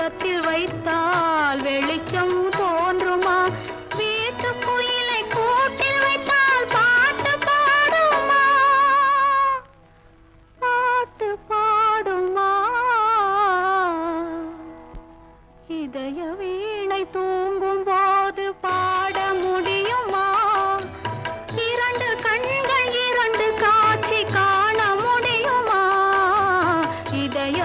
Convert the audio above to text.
தூரத்தில் வைத்தால் வெளிச்சம் தோன்றுமா? வீட்டு குயிலை கூட்டில் வைத்தால் பாட்டு பாடுமா? பாட்டு பாடுமா? இதய வீணை தூங்கும் போது பாட முடியுமா? இரண்டு கண்கள் இரண்டு காட்சி காண முடியுமா? இதய